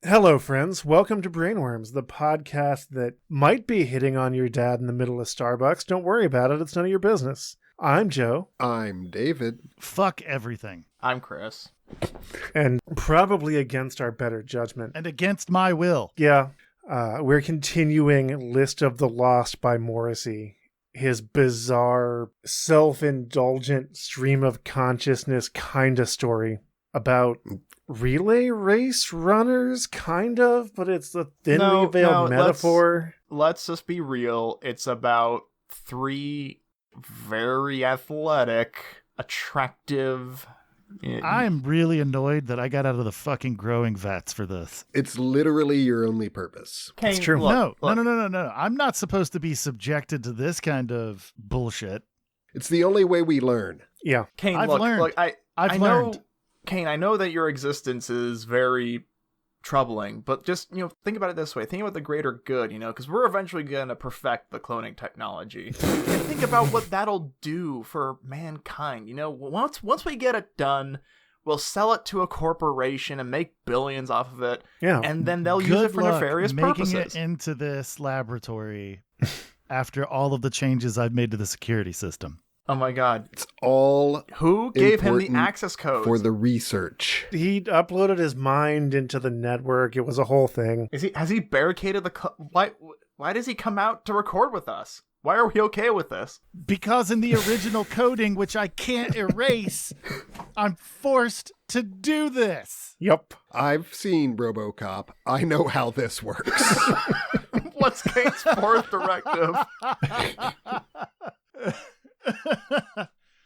Hello, friends. Welcome to Brainworms, the podcast that might be hitting on your dad in the middle of Starbucks. Don't worry about it. It's none of your business. I'm Joe. I'm David. Fuck everything. I'm Chris. And probably against our better judgment. And against my will. Yeah. We're continuing List of the Lost by Morrissey. His bizarre, self-indulgent stream of consciousness kind of story about relay race runners, kind of, but it's a thinly veiled metaphor. Let's just be real. It's about three very athletic, attractive... I'm really annoyed that I got out of the fucking growing vats for this. It's literally your only purpose. Kaine, it's true. Look. No. I'm not supposed to be subjected to this kind of bullshit. It's the only way we learn. Yeah. Kaine, I've look, learned. look, I've learned. Kaine, I know that your existence is very troubling, but just, think about it this way. Think about the greater good, because we're eventually going to perfect the cloning technology. And think about what that'll do for mankind. Once we get it done, we'll sell it to a corporation and make billions off of it. Yeah. And then they'll use it for nefarious purposes. Making it into this laboratory after all of the changes I've made to the security system. Oh my God. It's all Who gave him the access code? For the research. He uploaded his mind into the network. It was a whole thing. Has he barricaded the... Why does he come out to record with us? Why are we okay with this? Because in the original coding, which I can't erase, I'm forced to do this. Yep. I've seen RoboCop. I know how this works. What's Kaine's fourth directive?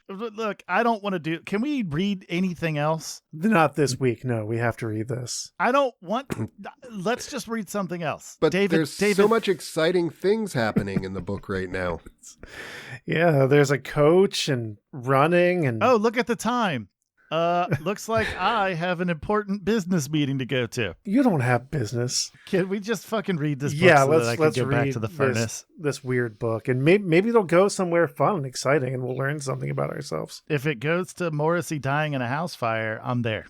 Look, I don't want to do... Can we read anything else? Not this week. No, we have to read this. I don't want... Let's just read something else. But David, there's so much exciting things happening in the book right now. Yeah, there's a coach and running and... Oh, look at the time. Looks like I have an important business meeting to go to. You don't have business. Can we just fucking read this book that I can go back to the furnace? This weird book, and maybe it'll go somewhere fun and exciting, and we'll learn something about ourselves. If it goes to Morrissey dying in a house fire, I'm there.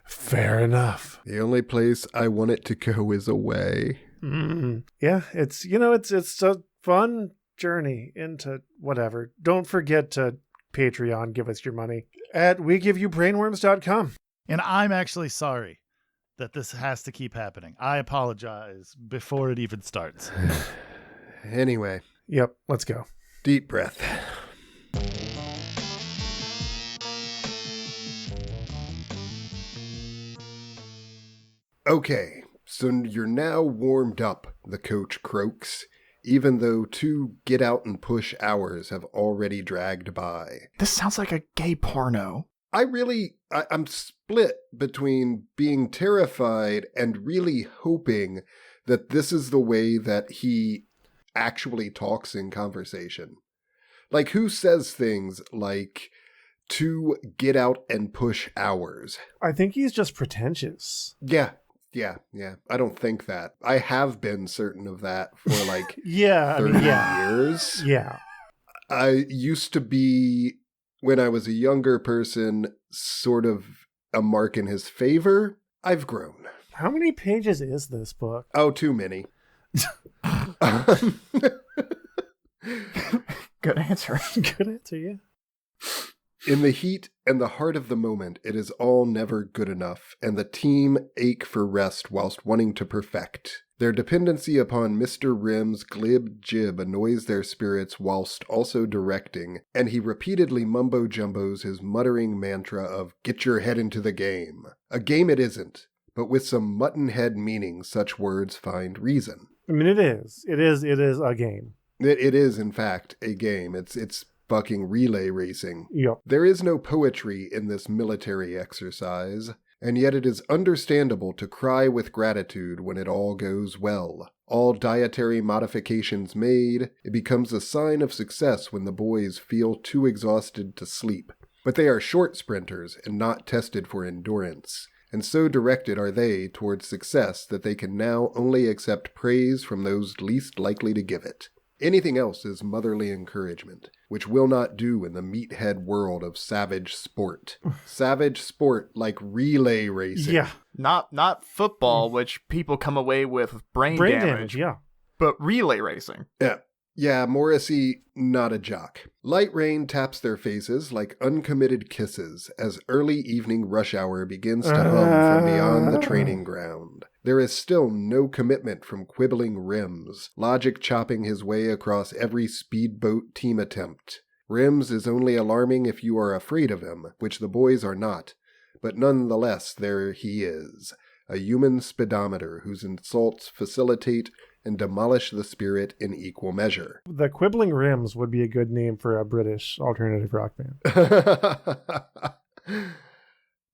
Fair enough. The only place I want it to go is away. Yeah, it's it's a fun journey into whatever. Don't forget to Patreon, give us your money at wegiveYouBrainworms.com. And I'm actually sorry that this has to keep happening. I apologize before it even starts. Anyway. Yep, let's go. Deep breath. Okay, so you're now warmed up, the coach croaks, even though 2 get out and push hours have already dragged by. This sounds like a gay porno. I'm split between being terrified and really hoping that this is the way that he actually talks in conversation. Like, who says things like, 2 get out and push hours? I think he's just pretentious. Yeah. I don't think that. I have been certain of that for like 30 years. Yeah. I used to be, when I was a younger person, sort of a mark in his favor. I've grown. How many pages is this book? Oh, too many. Good answer. Good answer, yeah. In the heat and the heart of the moment, it is all never good enough, and the team ache for rest whilst wanting to perfect. Their dependency upon Mr. Rim's glib jib annoys their spirits whilst also directing, and he repeatedly mumbo-jumbos his muttering mantra of, "Get your head into the game." A game it isn't, but with some mutton-head meaning such words find reason. I mean, it is a game. It is, in fact, a game. It's fucking relay racing. Yep. There is no poetry in this military exercise, and yet it is understandable to cry with gratitude when it all goes well. All dietary modifications made, it becomes a sign of success when the boys feel too exhausted to sleep. But they are short sprinters and not tested for endurance, and so directed are they towards success that they can now only accept praise from those least likely to give it. Anything else is motherly encouragement, which will not do in the meathead world of savage sport. Savage sport like relay racing. Yeah. Not football, which people come away with brain damage, yeah. but relay racing. Yeah, Morrissey, not a jock. Light rain taps their faces like uncommitted kisses as early evening rush hour begins to hum from beyond the training ground. There is still no commitment from quibbling Rims, logic chopping his way across every speedboat team attempt. Rims is only alarming if you are afraid of him, which the boys are not, but nonetheless there he is, a human speedometer whose insults facilitate and demolish the spirit in equal measure. The Quibbling Rims would be a good name for a British alternative rock band.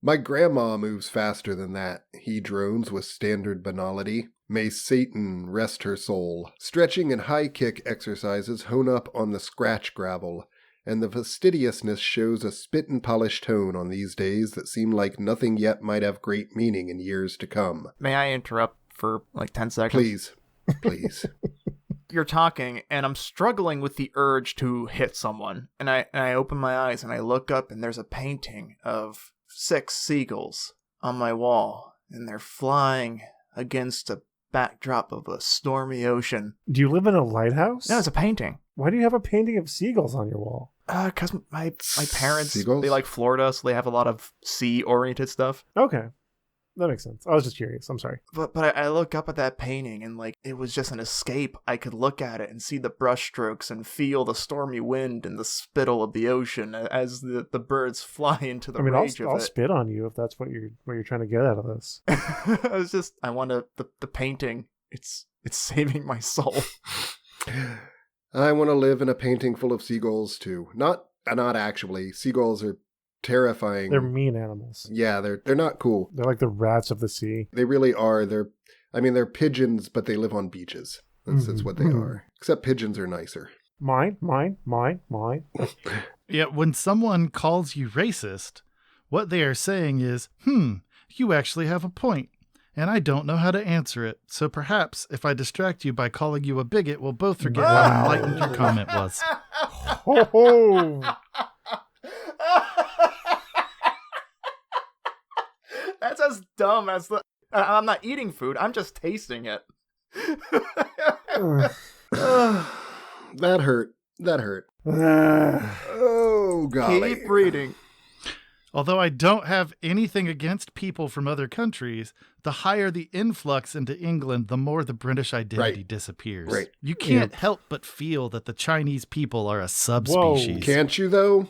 My grandma moves faster than that, he drones with standard banality. May Satan rest her soul. Stretching and high kick exercises hone up on the scratch gravel, and the fastidiousness shows a spit and polish tone on these days that seem like nothing yet might have great meaning in years to come. May I interrupt for like 10 seconds? Please. You're talking, and I'm struggling with the urge to hit someone. And I open my eyes, and I look up, and there's a painting of 6 seagulls on my wall, and they're flying against a backdrop of a stormy ocean. Do you live in a lighthouse? No, it's a painting. Why do you have a painting of seagulls on your wall? Because my parents, Seagulls? they like Florida, so they have a lot of sea-oriented stuff. Okay. That makes sense. I was just curious. I'm sorry. But I look up at that painting, and like it was just an escape. I could look at it and see the brushstrokes and feel the stormy wind and the spittle of the ocean as the birds fly into the rage of it. I'll spit on you if that's what you're trying to get out of this. I want the painting. It's saving my soul. I want to live in a painting full of seagulls too. Not actually. Seagulls are terrifying. They're mean animals. Yeah, they're not cool. They're like the rats of the sea. They really are. They're pigeons, but they live on beaches. That's what they are. Except pigeons are nicer. Mine. Yeah, when someone calls you racist, what they are saying is, you actually have a point, and I don't know how to answer it. So perhaps if I distract you by calling you a bigot, we'll both forget how enlightened your comment was. Ho-ho! That's as dumb as the... I'm not eating food, I'm just tasting it. That hurt. Oh, golly. Keep reading. Although I don't have anything against people from other countries, the higher the influx into England, the more the British identity disappears. Right. You can't help but feel that the Chinese people are a subspecies. Whoa. Can't you, though?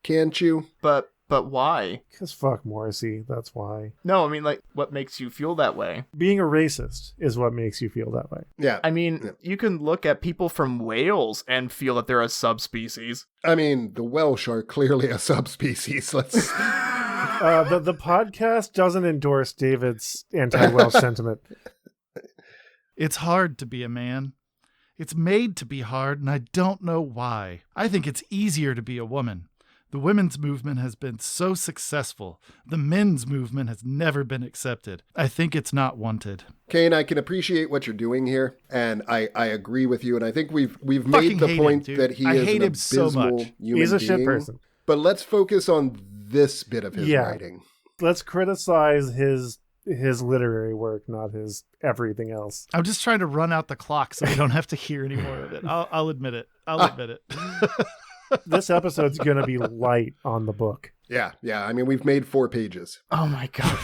Can't you? But why? Because fuck Morrissey, that's why. No, I mean, like, what makes you feel that way? Being a racist is what makes you feel that way. Yeah. I mean, you can look at people from Wales and feel that they're a subspecies. I mean, the Welsh are clearly a subspecies. Let's... The podcast doesn't endorse David's anti-Welsh sentiment. It's hard to be a man. It's made to be hard, and I don't know why. I think it's easier to be a woman. The women's movement has been so successful. The men's movement has never been accepted. I think it's not wanted. Kaine, I can appreciate what you're doing here, and I agree with you, and I think we've made the point that he is an abysmal human being. He's a shit person. But let's focus on this bit of his writing. Let's criticize his literary work, not his everything else. I'm just trying to run out the clock so we don't have to hear any more of it. I'll admit it. This episode's going to be light on the book. Yeah. I mean, we've made 4 pages. Oh my god.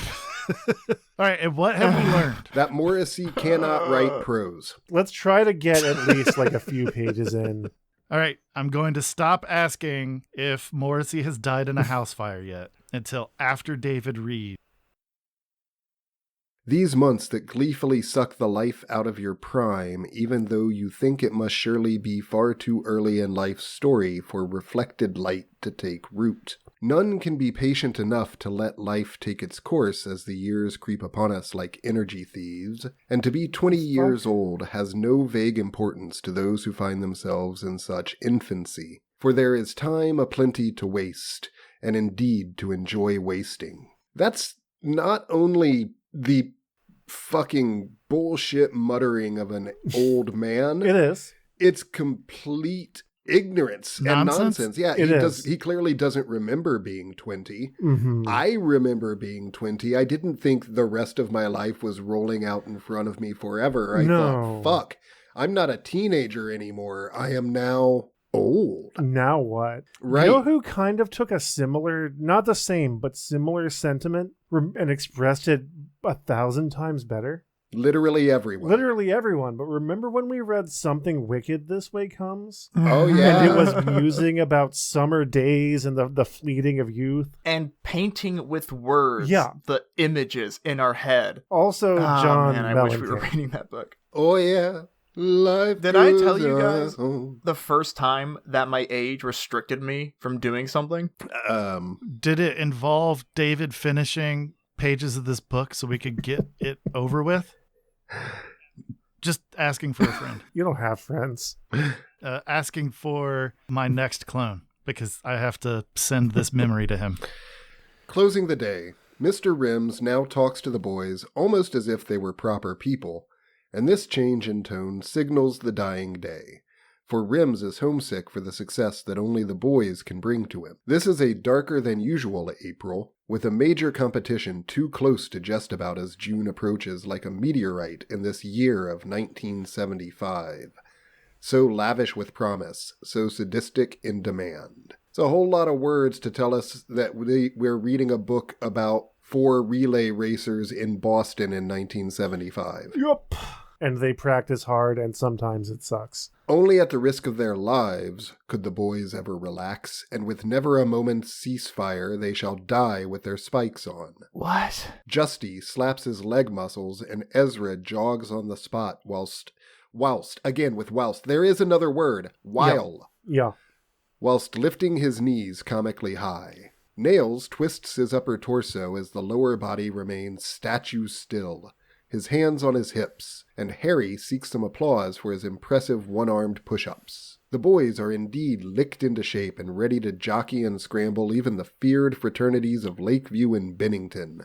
All right, and what have we learned? That Morrissey cannot write prose. Let's try to get at least like a few pages in. All right, I'm going to stop asking if Morrissey has died in a house fire yet until after David reads. These months that gleefully suck the life out of your prime, even though you think it must surely be far too early in life's story for reflected light to take root. None can be patient enough to let life take its course as the years creep upon us like energy thieves, and to be 20 years old has no vague importance to those who find themselves in such infancy, for there is time aplenty to waste, and indeed to enjoy wasting. That's not only the fucking bullshit muttering of an old man. It is. It's complete ignorance and nonsense. Yeah, he clearly doesn't remember being 20. Mm-hmm. I remember being 20. I didn't think the rest of my life was rolling out in front of me forever. I thought, fuck, I'm not a teenager anymore. I am now old. Now what? Right. You know who kind of took a similar, not the same, but similar sentiment and expressed it 1,000 times better? Literally everyone. Literally everyone. But remember when we read Something Wicked This Way Comes? Oh, yeah. And it was musing about summer days and the fleeting of youth. And painting with words the images in our head. Also, John man, I wish we were reading that book. Oh, yeah. Life Did I tell you guys the first time that my age restricted me from doing something? Did it involve David finishing pages of this book so we could get it over with? Just asking for a friend. You don't have friends. Asking for my next clone because I have to send this memory to him. Closing the day, Mr. Rims now talks to the boys almost as if they were proper people, and this change in tone signals the dying day, for Rims is homesick for the success that only the boys can bring to him. This is a darker than usual April, with a major competition too close to jest about as June approaches like a meteorite in this year of 1975. So lavish with promise, so sadistic in demand. It's a whole lot of words to tell us that we're reading a book about 4 relay racers in Boston in 1975. Yup. And they practice hard, and sometimes it sucks. Only at the risk of their lives could the boys ever relax, and with never a moment's ceasefire they shall die with their spikes on. What? Justy slaps his leg muscles, and Ezra jogs on the spot whilst, there is another word, while. Yeah. Whilst lifting his knees comically high. Nails twists his upper torso as the lower body remains statue still, his hands on his hips, and Harry seeks some applause for his impressive one-armed push-ups. The boys are indeed licked into shape and ready to jockey and scramble even the feared fraternities of Lakeview and Bennington,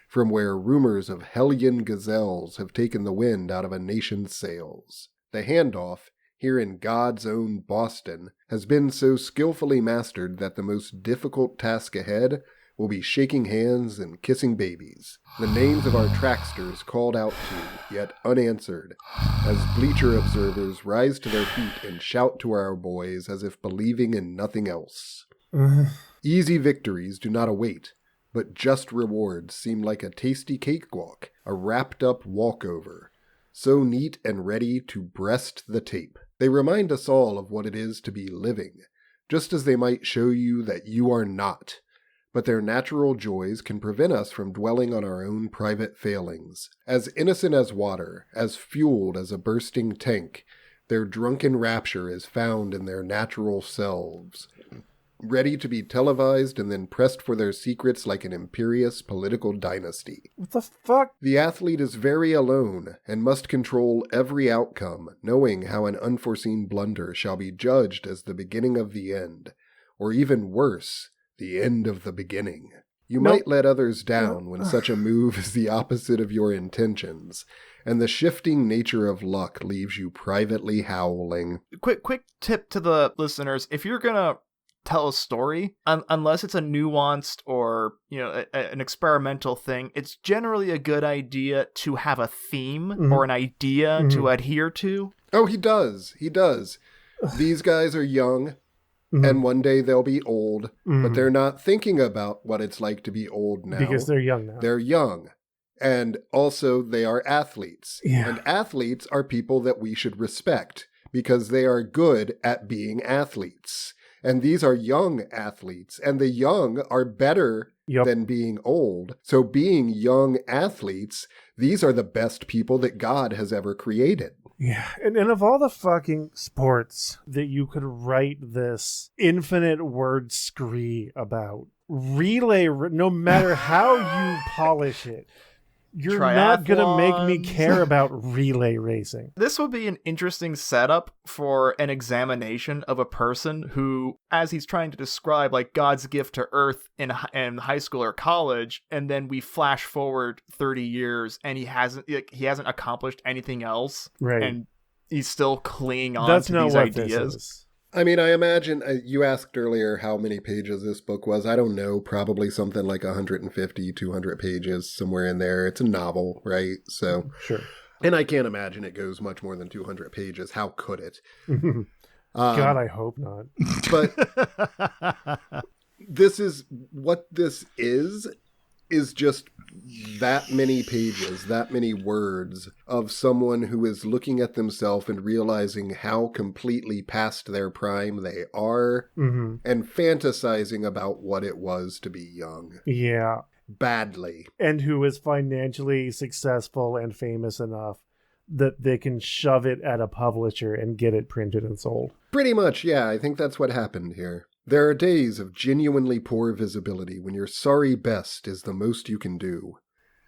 from where rumors of hellion gazelles have taken the wind out of a nation's sails. The handoff, here in God's own Boston, has been so skillfully mastered that the most difficult task ahead will be shaking hands and kissing babies, the names of our tracksters called out to, yet unanswered, as bleacher observers rise to their feet and shout to our boys as if believing in nothing else. Easy victories do not await, but just rewards seem like a tasty cakewalk, a wrapped-up walkover, so neat and ready to breast the tape. They remind us all of what it is to be living, just as they might show you that you are not. But their natural joys can prevent us from dwelling on our own private failings. As innocent as water, as fueled as a bursting tank, their drunken rapture is found in their natural selves, ready to be televised and then pressed for their secrets like an imperious political dynasty. What the fuck? The athlete is very alone and must control every outcome, knowing how an unforeseen blunder shall be judged as the beginning of the end, or even worse, the end of the beginning. You might let others down when such a move is the opposite of your intentions, and the shifting nature of luck leaves you privately howling. Quick tip to the listeners. If you're gonna tell a story, unless it's a nuanced or, an experimental thing, it's generally a good idea to have a theme or an idea to adhere to. Oh, he does. These guys are young. And one day they'll be old, but they're not thinking about what it's like to be old now. Because they're young now. They're young. And also they are athletes. Yeah. And athletes are people that we should respect because they are good at being athletes. And these are young athletes. And the young are better than being old. So being young athletes, these are the best people that God has ever created. Yeah, and of all the fucking sports that you could write this infinite word scree about, relay, no matter how you polish it, you're not going to make me care about relay racing. This would be an interesting setup for an examination of a person who, as he's trying to describe like God's gift to Earth in high school or college, and then we flash forward 30 years and he hasn't accomplished anything else. Right. And he's still clinging on That's to not these what ideas. this is. I mean, I imagine you asked earlier how many pages this book was. I don't know, probably something like 150, 200 pages, somewhere in there. It's a novel, right? So, Sure. and I can't imagine it goes much more than 200 pages. How could it? God, I hope not. But this is what this is just that many pages, that many words of someone who is looking at themselves and realizing how completely past their prime they are, and fantasizing about what it was to be young. Yeah. Badly. And who is financially successful and famous enough that they can shove it at a publisher and get it printed and sold. Pretty much, yeah. I think that's what happened here. There are days of genuinely poor visibility when your sorry best is the most you can do,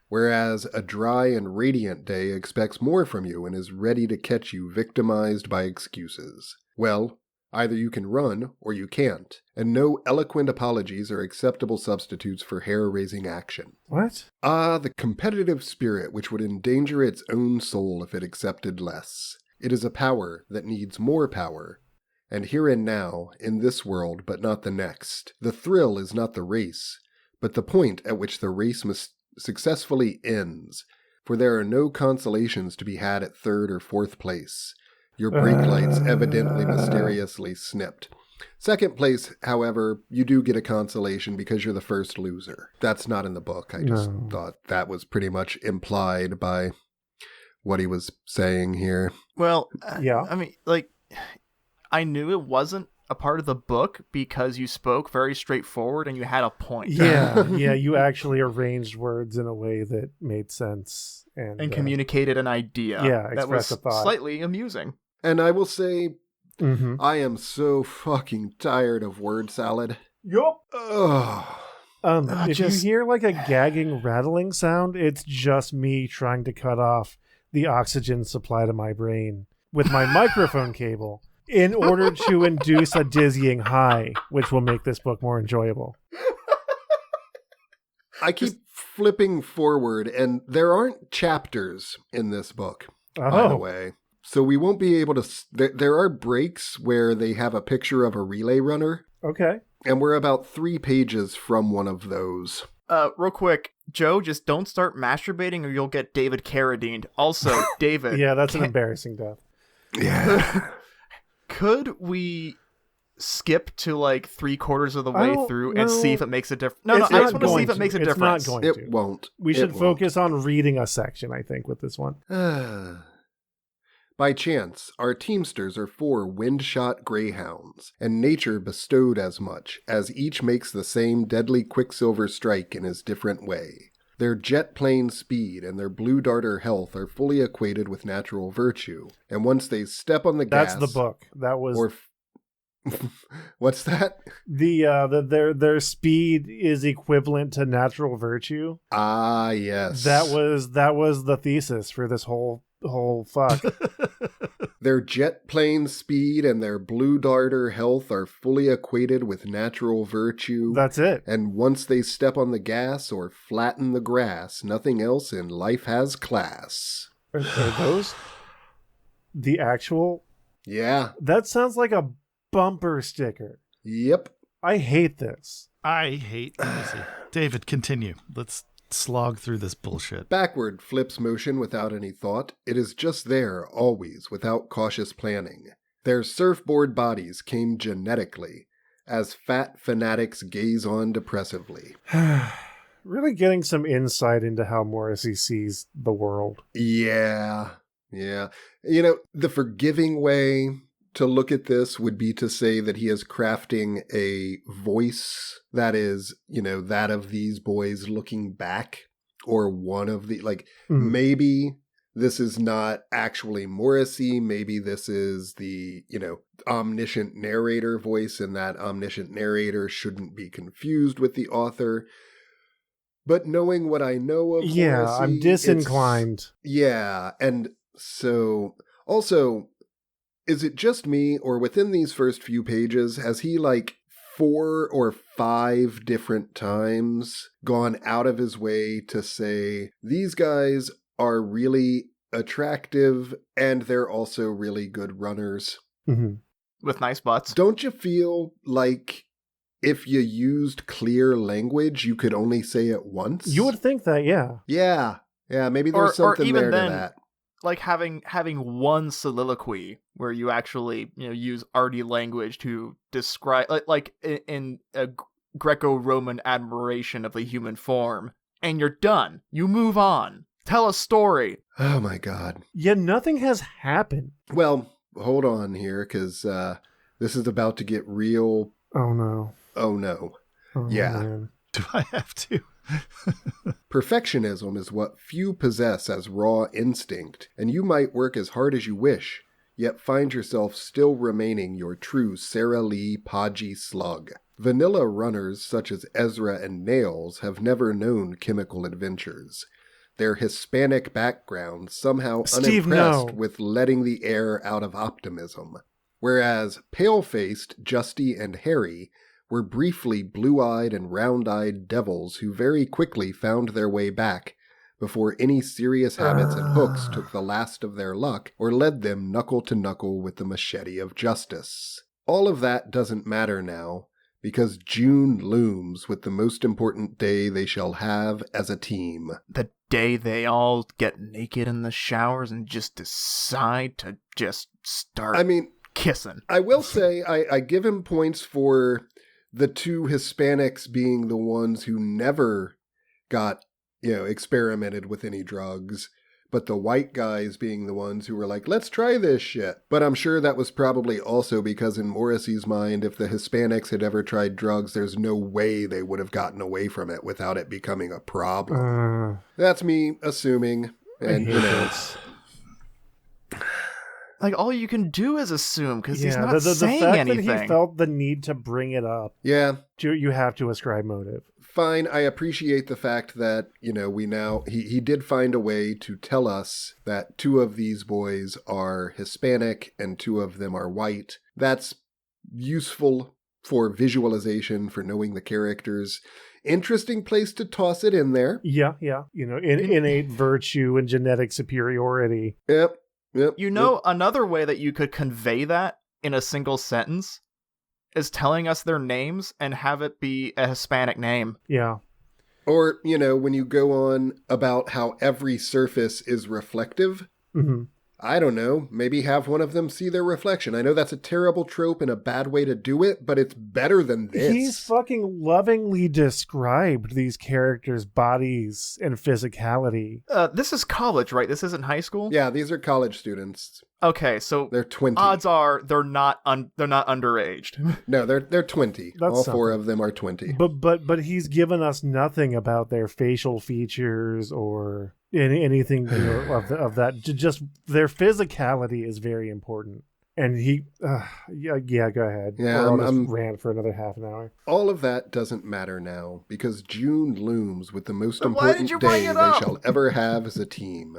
whereas a dry and radiant day expects more from you and is ready to catch you victimized by excuses. Well, either you can run or you can't, and no eloquent apologies are acceptable substitutes for hair-raising action. What? Ah, the competitive spirit which would endanger its own soul if it accepted less. It is a power that needs more power. And here and now, in this world but not the next, the thrill is not the race, but the point at which the race must successfully ends, for there are no consolations to be had at third or fourth place, your brake lights evidently mysteriously snipped. Second place, however, you do get a consolation because you're the first loser. That's not in the book. I just thought that was pretty much implied by what he was saying here. Well, yeah. I mean, like, I knew it wasn't a part of the book because you spoke very straightforward and you had a point. Yeah, yeah, you actually arranged words in a way that made sense. And communicated an idea that was a thought. Slightly amusing. And I will say, I am so fucking tired of word salad. Yup. Ugh. You hear like a gagging, rattling sound, it's just me trying to cut off the oxygen supply to my brain with my microphone cable in order to induce a dizzying high, which will make this book more enjoyable. I keep flipping forward, and there aren't chapters in this book, by the way. So we won't be able to... There are breaks where they have a picture of a relay runner. Okay. And we're about 3 pages from one of those. Real quick, Joe, just don't start masturbating or you'll get David Carradined. Also, David... Yeah, that's an embarrassing death. Yeah. Could we skip to like 3/4 of the way through and see if it makes a difference? No, I just want to see if it makes a difference. It's not going to. It won't. We should focus on reading a section, I think, with this one. By chance, our teamsters are 4 wind-shot greyhounds, and nature bestowed as much, as each makes the same deadly quicksilver strike in his different way. Their jet plane speed and their blue darter health are fully equated with natural virtue, and once they step on the gas... That's the book. That was... What's that? Their speed is equivalent to natural virtue. Ah, yes. That was the thesis for this whole fuck. Their jet plane speed and their blue darter health are fully equated with natural virtue. That's it. And once they step on the gas or flatten the grass, nothing else in life has class. Are those the actual? Yeah. That sounds like a bumper sticker. Yep. I hate this. I hate Morrissey. David, continue. Let's slog through this bullshit. Backward flips motion without any thought. It is just there, always, without cautious planning. Their surfboard bodies came genetically, as fat fanatics gaze on depressively. Really getting some insight into how Morrissey sees the world. Yeah. You know, the forgiving way to look at this would be to say that he is crafting a voice that is, you know, that of these boys looking back, or one of the, like, maybe this is not actually Morrissey. Maybe this is the, you know, omniscient narrator voice, and that omniscient narrator shouldn't be confused with the author. But knowing what I know of Morrissey, I'm disinclined. Yeah, and so also, is it just me, or within these first few pages, has he like 4 or 5 different times gone out of his way to say, these guys are really attractive, and they're also really good runners. Mm-hmm. With nice butts. Don't you feel like if you used clear language, you could only say it once? You would think that, yeah. Yeah. Yeah, maybe there's something even there then, to that. Like having one soliloquy where you actually use arty language to describe, like in a Greco-Roman admiration of the human form, and you're done. You move on. Tell a story. Oh my god. Yeah, nothing has happened. Well, hold on here, because this is about to get real. Oh no. Oh no. Oh, Yeah. Man. Do I have to? Perfectionism is what few possess as raw instinct, and you might work as hard as you wish, yet find yourself still remaining your true Sara Lee podgy slug. Vanilla runners such as Ezra and Nails have never known chemical adventures. Their Hispanic background somehow Steve, unimpressed no. with letting the air out of optimism, whereas pale-faced Justy and Harry were briefly blue-eyed and round-eyed devils who very quickly found their way back before any serious habits and hooks took the last of their luck or led them knuckle to knuckle with the machete of justice. All of that doesn't matter now, because June looms with the most important day they shall have as a team. The day they all get naked in the showers and just decide to just start kissing. I will say I give him points for the two Hispanics being the ones who never got, experimented with any drugs, but the white guys being the ones who were like, let's try this shit. But I'm sure that was probably also because in Morrissey's mind, if the Hispanics had ever tried drugs, there's no way they would have gotten away from it without it becoming a problem. That's me assuming. And, Like, all you can do is assume, because he's not the saying fact anything. that he felt the need to bring it up. Yeah. You have to ascribe motive. Fine, I appreciate the fact that, he did find a way to tell us that two of these boys are Hispanic and two of them are white. That's useful for visualization, for knowing the characters. Interesting place to toss it in there. Yeah. Innate virtue and genetic superiority. Yep. Another way that you could convey that in a single sentence is telling us their names and have it be a Hispanic name. Yeah. Or, when you go on about how every surface is reflective, I don't know, maybe have one of them see their reflection. I know that's a terrible trope and a bad way to do it, but it's better than this. He's fucking lovingly described these characters' bodies and physicality. This is college, right? This isn't high school? Yeah, these are college students. Okay, so they're 20. Odds are they're not underaged. No, they're 20. All four of them are 20. But he's given us nothing about their facial features or anything of that. Just their physicality is very important. And he, go ahead. Yeah, I'm rant for another half an hour. All of that doesn't matter now because June looms with the most important day they shall ever have as a team.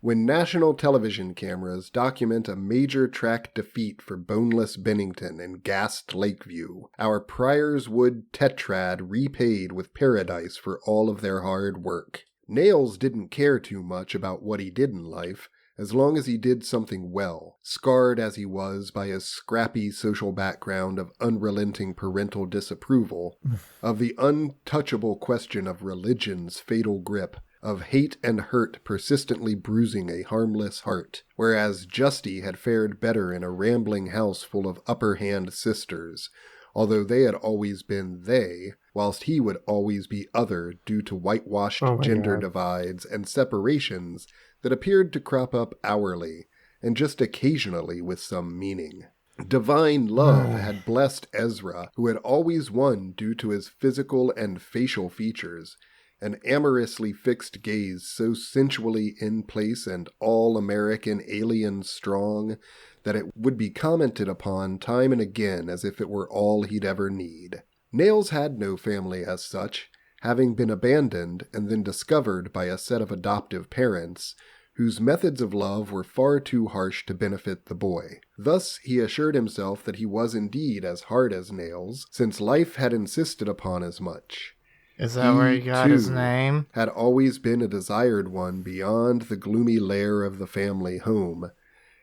When national television cameras document a major track defeat for Boneless Bennington and gassed Lakeview, our Priors Wood tetrad repaid with paradise for all of their hard work. Nails didn't care too much about what he did in life, as long as he did something well, scarred as he was by his scrappy social background of unrelenting parental disapproval, of the untouchable question of religion's fatal grip, of hate and hurt persistently bruising a harmless heart, whereas Justy had fared better in a rambling house full of upper-hand sisters, although they had always been they, whilst he would always be other due to whitewashed gender divides and separations that appeared to crop up hourly, and just occasionally with some meaning. Divine love had blessed Ezra, who had always won due to his physical and facial features, an amorously fixed gaze so sensually in place and all-American alien strong that it would be commented upon time and again as if it were all he'd ever need. Nails had no family as such, having been abandoned and then discovered by a set of adoptive parents, whose methods of love were far too harsh to benefit the boy. Thus he assured himself that he was indeed as hard as Nails, since life had insisted upon as much. Is that where he got his too, name? had always been a desired one beyond the gloomy lair of the family home,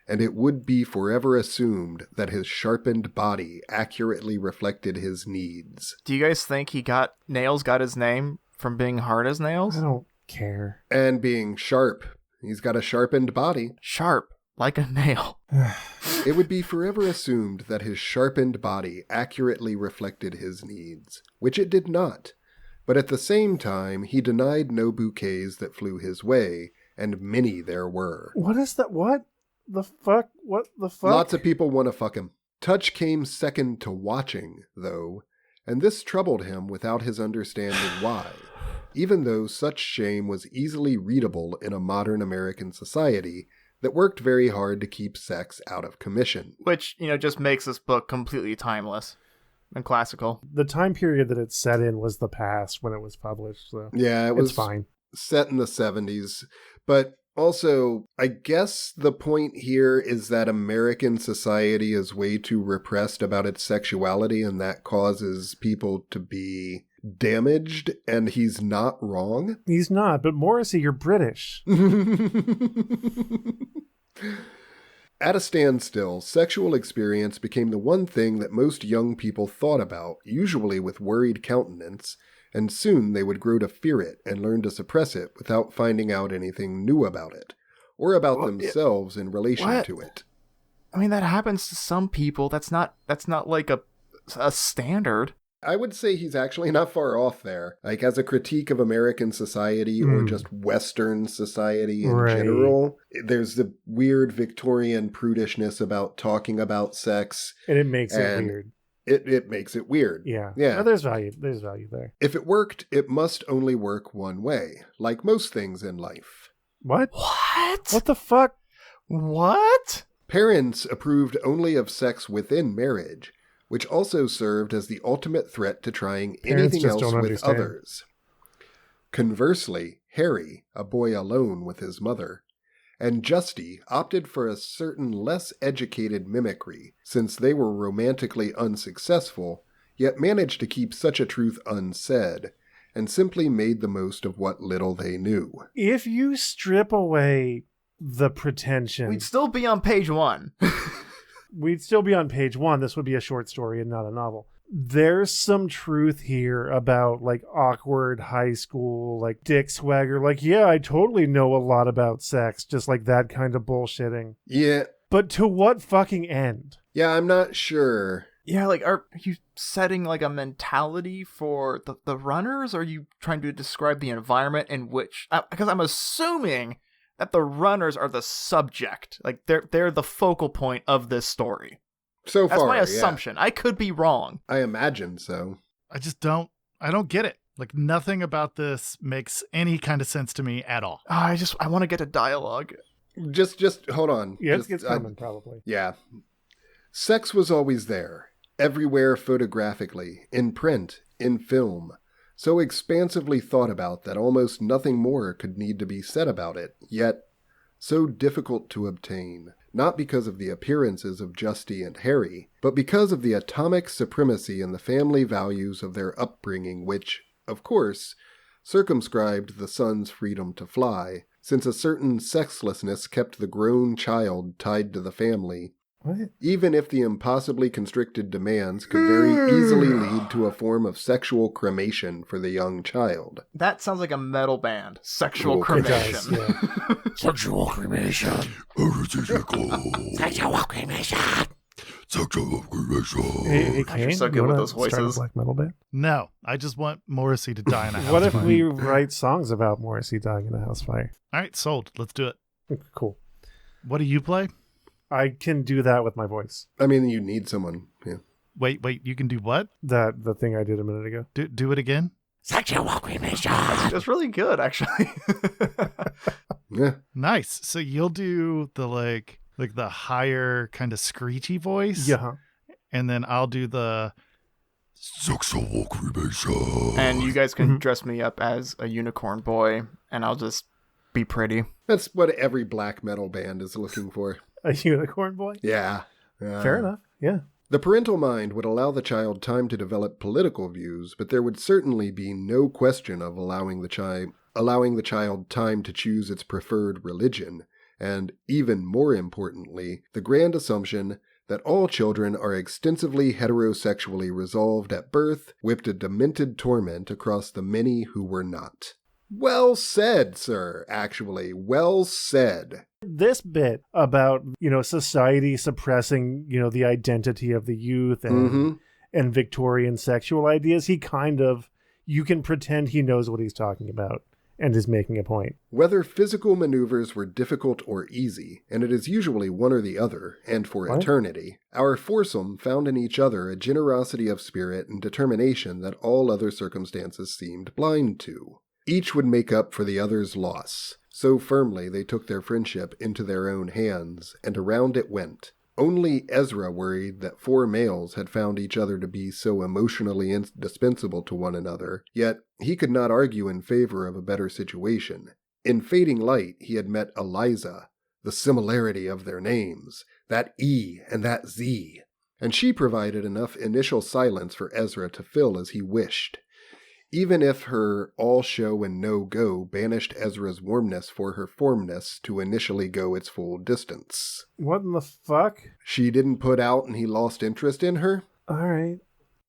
and it would be forever assumed that his sharpened body accurately reflected his needs. Do you guys think Nails got his name from being hard as nails? I don't care. And being sharp. He's got a sharpened body. Sharp, like a nail. It would be forever assumed that his sharpened body accurately reflected his needs, which it did not. But at the same time, he denied no bouquets that flew his way, and many there were. What is that? What the fuck? What the fuck? Lots of people want to fuck him. Touch came second to watching, though, and this troubled him without his understanding why, even though such shame was easily readable in a modern American society that worked very hard to keep sex out of commission. Which, just makes this book completely timeless and classical. The time period that it's set in was the past when it was published, so Yeah, it was it's fine. set in the 70s, but also, I guess the point here is that American society is way too repressed about its sexuality, and that causes people to be damaged, and he's not wrong. He's not, but Morrissey, you're British. At a standstill, sexual experience became the one thing that most young people thought about, usually with worried countenance, and soon they would grow to fear it and learn to suppress it without finding out anything new about it, or about themselves in relation to it. I mean, that happens to some people. That's not like a standard. I would say he's actually not far off there. Like, as a critique of American society or just Western society in general, there's the weird Victorian prudishness about talking about sex. And it makes it weird. It makes it weird. Yeah. Yeah. Well, there's value there. If it worked, it must only work one way, like most things in life. What? What? What the fuck? What? Parents approved only of sex within marriage, which also served as the ultimate threat to trying anything else with others. Conversely, Harry, a boy alone with his mother, and Justy opted for a certain less educated mimicry, since they were romantically unsuccessful, yet managed to keep such a truth unsaid, and simply made the most of what little they knew. If you strip away the pretension, We'd still be on page 1. we'd still be on page 1. This would be a short story and not a novel. There's some truth here about like awkward high school, like dick swagger. Like, yeah, I totally know a lot about sex, just like that kind of bullshitting. Yeah. But to what fucking end? Yeah, I'm not sure. Yeah, like, are you setting like a mentality for the runners? Or are you trying to describe the environment in which? Because I'm assuming that the runners are the subject. Like, they're the focal point of this story. So far, that's my assumption. I could be wrong. I imagine so. I don't get it. Like, nothing about this makes any kind of sense to me at all. I want to get a dialogue. Just hold on. Yeah, it's coming, probably. Yeah. Sex was always there, everywhere photographically, in print, in film, so expansively thought about that almost nothing more could need to be said about it, yet so difficult to obtain, not because of the appearances of Justy and Harry, but because of the atomic supremacy in the family values of their upbringing which, of course, circumscribed the son's freedom to fly, since a certain sexlessness kept the grown child tied to the family, What? even if the impossibly constricted demands could very easily lead to a form of sexual cremation for the young child. That sounds like a metal band. Sexual It cremation. does, yeah. Sexual cremation. Sexual cremation. Sexual cremation. Hey, Gosh, you're Kaine, so good you with wanna those start a voices. black metal band? No, I just want Morrissey to die in a house What if fire. we write songs about Morrissey dying in a house fire? All right, sold. Let's do it. Cool. What do you play? I can do that with my voice. I mean, you need someone. Yeah. Wait, you can do what? The thing I did a minute ago. Do it again? Sexual cremation. That's really good, actually. Yeah. Nice. So you'll do the like the higher kind of screechy voice. Yeah. And then I'll do the Sexual cremation. And you guys can dress me up as a unicorn boy, and I'll just be pretty. That's what every black metal band is looking for. A unicorn boy? Yeah. Fair enough. Yeah. The parental mind would allow the child time to develop political views, but there would certainly be no question of allowing the child time to choose its preferred religion, and, even more importantly, the grand assumption that all children are extensively heterosexually resolved at birth, whipped a demented torment across the many who were not. Well said, sir, actually. Well said. This bit about, society suppressing, the identity of the youth and Victorian sexual ideas, you can pretend he knows what he's talking about and is making a point. Whether physical maneuvers were difficult or easy, and it is usually one or the other, and for eternity, our foursome found in each other a generosity of spirit and determination that all other circumstances seemed blind to. Each would make up for the other's loss. So firmly they took their friendship into their own hands, and around it went. Only Ezra worried that 4 males had found each other to be so emotionally indispensable to one another, yet he could not argue in favor of a better situation. In fading light he had met Eliza, the similarity of their names, that E and that Z, and she provided enough initial silence for Ezra to fill as he wished. Even if her all-show and no-go banished Ezra's warmness for her formness to initially go its full distance. What in the fuck? She didn't put out and he lost interest in her? All right.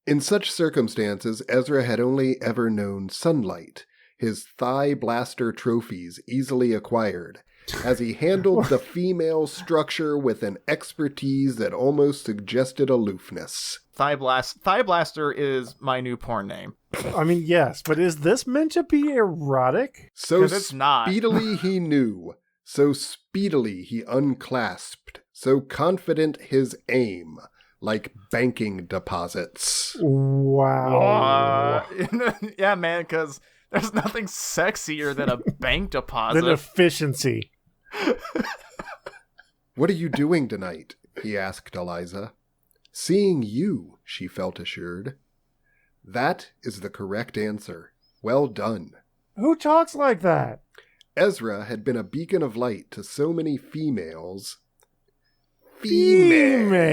In such circumstances, Ezra had only ever known sunlight, his thigh blaster trophies easily acquired, as he handled the female structure with an expertise that almost suggested aloofness. Thigh Blaster is my new porn name. I mean, yes, but is this meant to be erotic? So it's not. Speedily he knew, so speedily he unclasped, so confident his aim, like banking deposits. Wow. Yeah, man, because there's nothing sexier than a bank deposit. Than efficiency. What are you doing tonight? He asked Eliza. Seeing you, she felt assured. That is the correct answer. Well done. Who talks like that? Ezra had been a beacon of light to so many females. Females?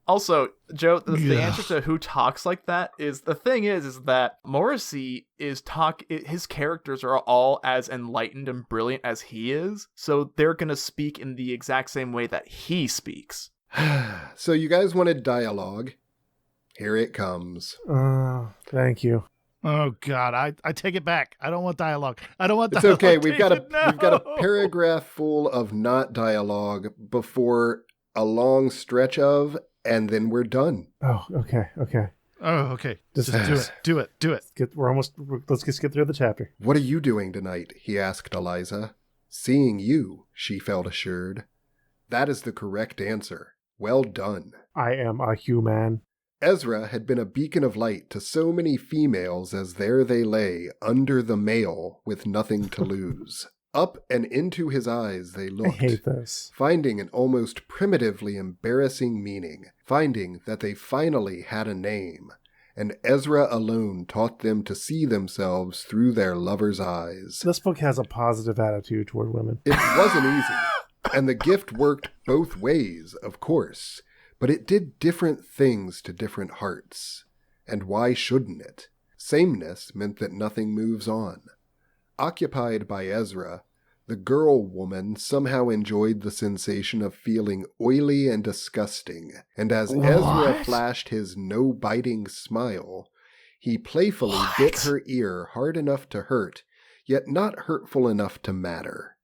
Also, Joe, the answer to who talks like that is, the thing is that Morrissey his characters are all as enlightened and brilliant as he is, so they're gonna speak in the exact same way that he speaks. So you guys wanted dialogue. Here it comes. Thank you. Oh God, I take it back. I don't want dialogue. I don't want It's dialogue. okay. We've got No. a paragraph full of not dialogue before a long stretch of, and then we're done. Oh, okay. Oh, okay. Just Do it. let's just get through the chapter. What are you doing tonight? He asked Eliza. Seeing you, she felt assured. That is the correct answer. Well done. I am a human. Ezra had been a beacon of light to so many females as there they lay, under the mail, with nothing to lose. Up and into his eyes they looked, I hate this. finding an almost primitively embarrassing meaning, finding that they finally had a name, and Ezra alone taught them to see themselves through their lover's eyes. This book has a positive attitude toward women. It wasn't easy, and the gift worked both ways, of course, but it did different things to different hearts. And why shouldn't it? Sameness meant that nothing moves on. Occupied by Ezra, the girl woman somehow enjoyed the sensation of feeling oily and disgusting, and as Ezra flashed his no-biting smile, he playfully bit her ear hard enough to hurt, yet not hurtful enough to matter.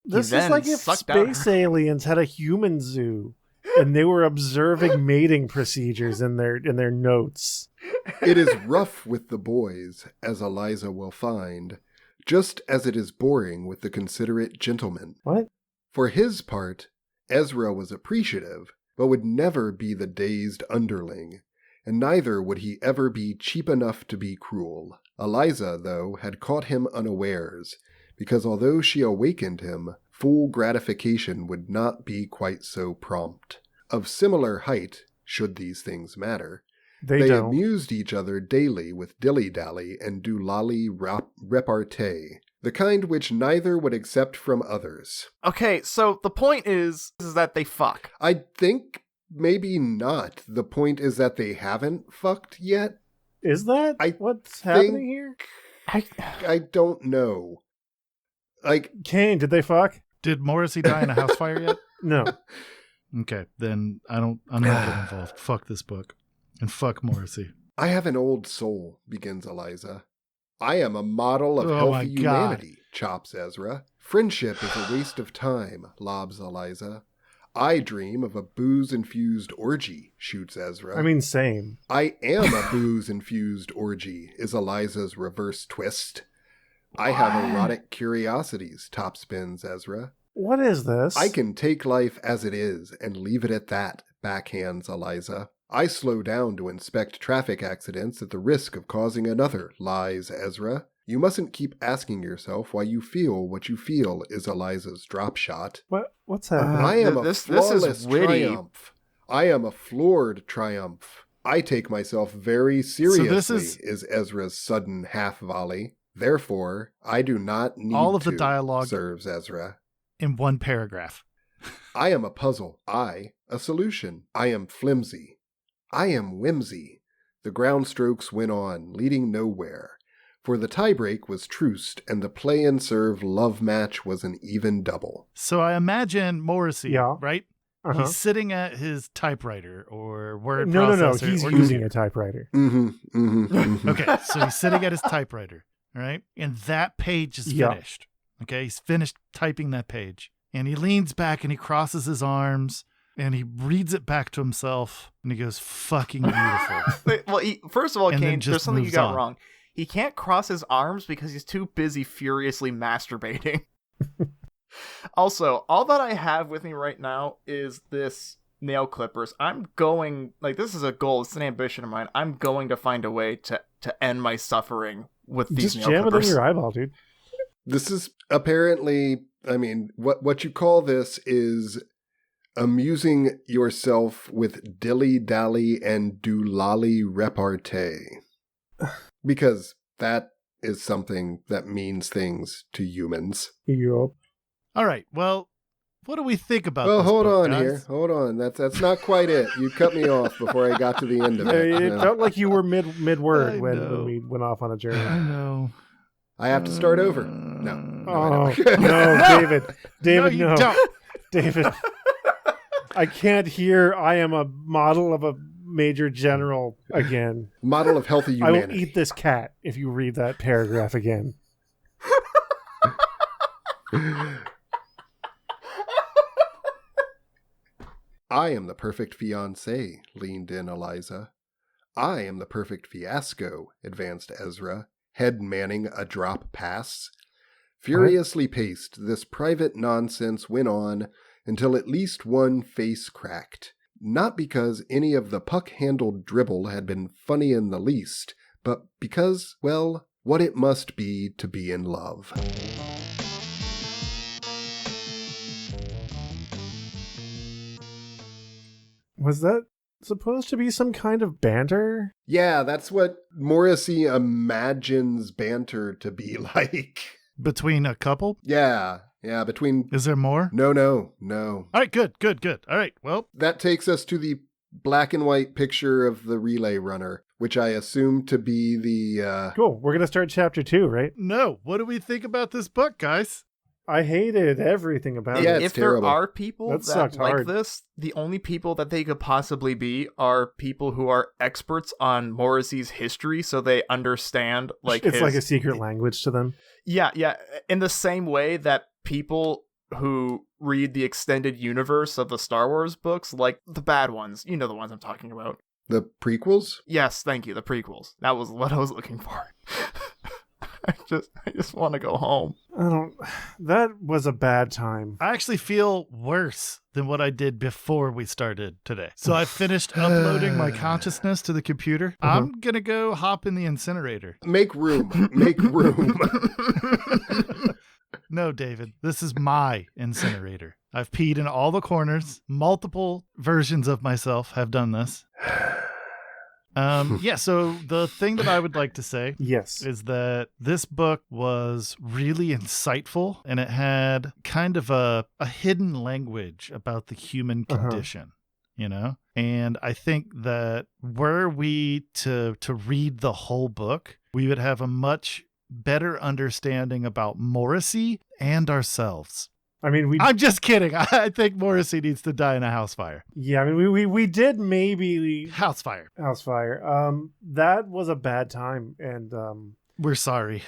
This is like if space aliens had a human zoo and they were observing mating procedures in their notes. It is rough with the boys, as Eliza will find, just as it is boring with the considerate gentleman. What? For his part, Ezra was appreciative, but would never be the dazed underling, and neither would he ever be cheap enough to be cruel. Eliza, though, had caught him unawares, because although she awakened him, full gratification would not be quite so prompt. Of similar height, should these things matter, they don't. amused each other daily with dilly-dally and doolally repartee, the kind which neither would accept from others. Okay, so the point is that they fuck. I think maybe not. The point is that they haven't fucked yet. Is that what's happening here? I don't know. Like, Kaine, did they fuck? Did Morrissey die in a house fire yet? No. Okay, then I'm not getting involved. Fuck this book. And fuck Morrissey. I have an old soul, begins Eliza. I am a model of Oh my healthy God. humanity, chops Ezra. Friendship is a waste of time, lobs Eliza. I dream of a booze-infused orgy, shoots Ezra. I mean, same. I am a booze-infused orgy, is Eliza's reverse twist. I have erotic curiosities, top spins Ezra. What is this? I can take life as it is and leave it at that, backhands Eliza. I slow down to inspect traffic accidents at the risk of causing another, lies Ezra. You mustn't keep asking yourself why you feel what you feel, is Eliza's drop shot. What's happening? I am a this is flawless witty. triumph. I am a floored triumph. I take myself very seriously, is Ezra's sudden half-volley. Therefore, I do not need all of the to, dialogue serves Ezra. in one paragraph. I am a puzzle. I, a solution. I am flimsy. I am whimsy. The ground strokes went on, leading nowhere. For the tiebreak was truced, and the play and serve love match was an even double. So I imagine Morrissey, Yeah. right? Uh-huh. He's sitting at his typewriter or word No. processor. He's or using computer. a typewriter. Okay, so he's sitting at his typewriter, right? And that page is Yeah. finished. Okay, he's finished typing that page. And he leans back and he crosses his arms and he reads it back to himself and he goes, fucking beautiful. Well, first of all, And then Kaine, just there's something you moves got on. wrong. He can't cross his arms because he's too busy furiously masturbating. Also, all that I have with me right now is this nail clippers. I'm going, like, this is a goal, it's an ambition of mine. I'm going to find a way to end my suffering with these Just nail jam clippers. it in your eyeball, dude. This is apparently, I mean, what you call this is amusing yourself with dilly-dally and doolally repartee. Because that is something that means things to humans. Yup. All right, well, what do we think about Well, this hold book, on guys? here. Hold on. That's not quite it. You cut me off before I got to the end of it. It felt like you were mid-word I when know. we went off on a journey. I know. I have to start over. No. Oh, I don't. no, David. David, you no. don't. David. I can't hear I am a model of a major general again. Model of healthy I will humanity. eat this cat if you read that paragraph again. I am the perfect fiancé, leaned in Eliza. I am the perfect fiasco, advanced Ezra, head manning a drop pass. Furiously paced, this private nonsense went on until at least one face cracked. Not because any of the puck-handled dribble had been funny in the least, but because, well, what it must be to be in love. Was that supposed to be some kind of banter? Yeah, that's what Morrissey imagines banter to be like. Between a couple? Yeah, between... Is there more? No. All right, good. All right, well, That takes us to the black and white picture of the relay runner, which I assume to be the... Cool. We're going to start chapter 2, right? no. What do we think about this book, guys? I hated everything about Yeah, it. it's If there terrible. are people That that sucked like hard. this, the only people that they could possibly be are people who are experts on Morrissey's history, so they understand like It's his... like a secret language to them. Yeah. In the same way that people who read the extended universe of the Star Wars books, like the bad ones, you know the ones I'm talking about. The prequels? Yes, thank you, the prequels. That was what I was looking for. I just want to go home. That was a bad time. I actually feel worse than what I did before we started today. So I finished uploading my consciousness to the computer. I'm going to go hop in the incinerator. Make room. Make room. No, David, this is my incinerator. I've peed in all the corners. Multiple versions of myself have done this. Yeah, so the thing that I would like to say Yes. is that this book was really insightful and it had kind of a hidden language about the human condition. you know? And I think that were we to read the whole book, we would have a much better understanding about Morrissey and ourselves. I mean, I'm just kidding. I think Morrissey needs to die in a house fire. Yeah, I mean, we did maybe House fire. That was a bad time, and We're sorry.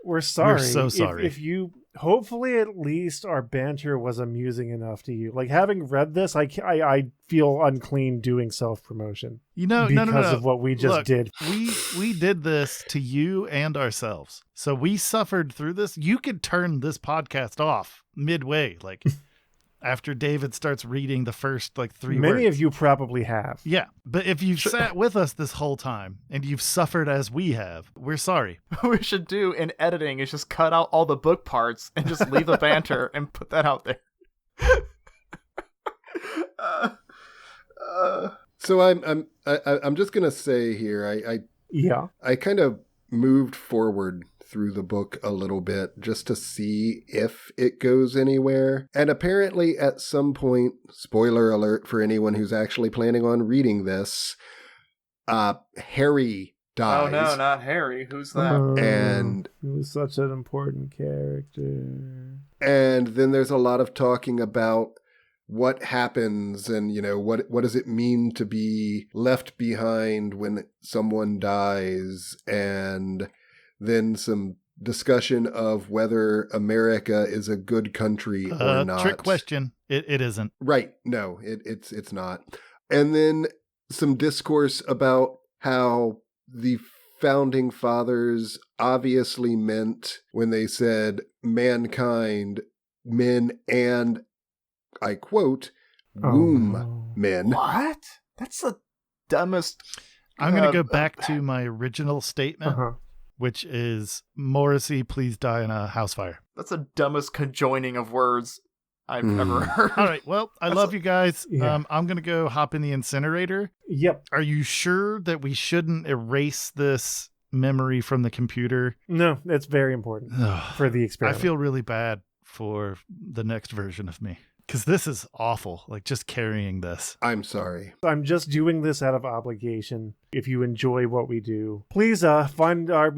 we're sorry. We're so sorry. If you, hopefully, at least our banter was amusing enough to you. Like, having read this, I feel unclean doing self-promotion. No. Because of what we just Look, did. We did this to you and ourselves. So we suffered through this. You could turn this podcast off midway, like after David starts reading the first like 3 words. Many of you probably have. Yeah, but if you've sat with us this whole time and you've suffered as we have, we're sorry. What we should do in editing is just cut out all the book parts and just leave the banter and put that out there. So I'm just gonna say here, I kind of moved forward through the book a little bit just to see if it goes anywhere. And apparently at some point, spoiler alert for anyone who's actually planning on reading this, Harry dies. Oh no, not Harry. Who's that? And he was such an important character. And then there's a lot of talking about what happens and, you know, what does it mean to be left behind when someone dies, and then some discussion of whether America is a good country or not. Trick question. It isn't. Right. No, it's not. And then some discourse about how the founding fathers obviously meant when they said mankind, men, and I quote, womb men. What? That's the dumbest. I'm going to go back to my original statement, which is Morrissey, please die in a house fire. That's the dumbest conjoining of words I've ever heard. All right. Well, I love you guys. Yeah. I'm going to go hop in the incinerator. Yep. Are you sure that we shouldn't erase this memory from the computer? No, it's very important for the I experiment. feel really bad for the next version of me, because this is awful. Like, just carrying this. I'm sorry. I'm just doing this out of obligation. If you enjoy what we do, please find our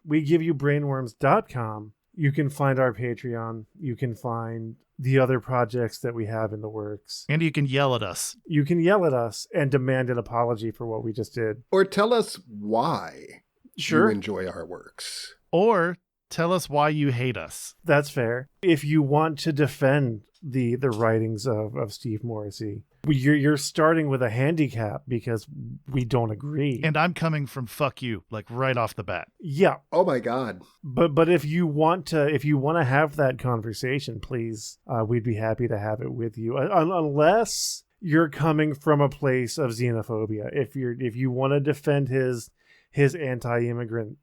we give you brainworms.com. You can find our Patreon. You can find the other projects that we have in the works. And you can yell at us. You can yell at us and demand an apology for what we just did. Or tell us why Sure. you enjoy our works. Or tell us why you hate us. That's fair. If you want to defend the writings of Steve Morrissey, you're starting with a handicap because we don't agree. And I'm coming from fuck you, like right off the bat. Yeah. Oh my God. But if you want to have that conversation, please, we'd be happy to have it with you. Unless you're coming from a place of xenophobia. If you want to defend his anti-immigrant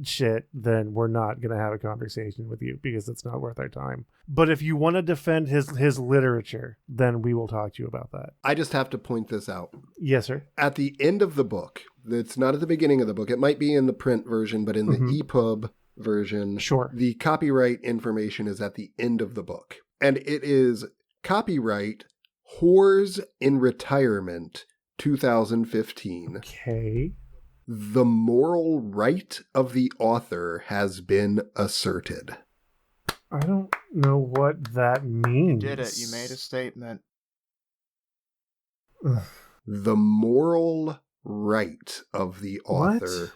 shit, then we're not going to have a conversation with you because it's not worth our time. But if you want to defend his literature, then we will talk to you about that. I just have to point this out. Yes, sir. At the end of the book, it's not at the beginning of the book. It might be in the print version, but in the EPUB version, Sure. the copyright information is at the end of the book. And it is copyright Whores in Retirement 2015. Okay. The moral right of the author has been asserted. I don't know what that means. You did it. You made a statement. The moral right of the author What?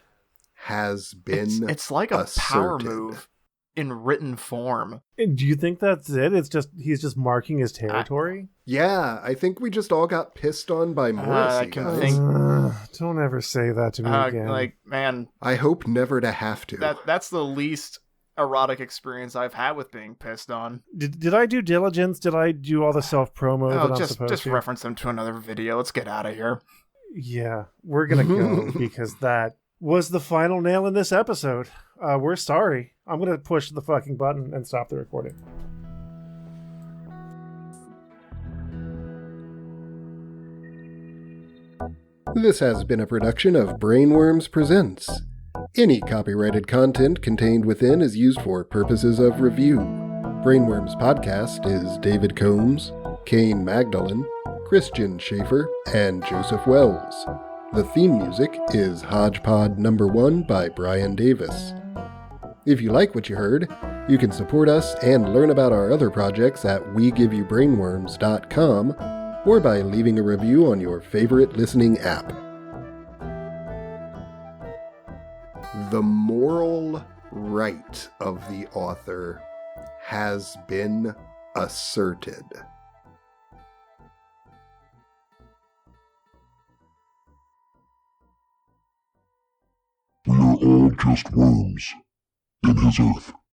has been It's like a power asserted. move in written form. Do you think that's it? He's just marking his territory? Yeah, I think we just all got pissed on by Morrissey, I can guys. think- Don't ever say that to me again. Like, man, I hope never to have to. that's the least erotic experience I've had with being pissed on. Did I do diligence? Did I do all the self-promo that I'm supposed just to? reference them to another video. Let's get out of here. Yeah, we're going to go because that was the final nail in this episode. We're sorry. I'm going to push the fucking button and stop the recording. This has been a production of Brainworms Presents. Any copyrighted content contained within is used for purposes of review. Brainworms Podcast is David Combs, Kaine Magdalen, Christian Schaefer, and Joseph Wells. The theme music is Hodgepod No. 1 by Brian Davis. If you like what you heard, you can support us and learn about our other projects at WeGiveYouBrainworms.com or by leaving a review on your favorite listening app. The moral right of the author has been asserted. We are all just worms in his earth.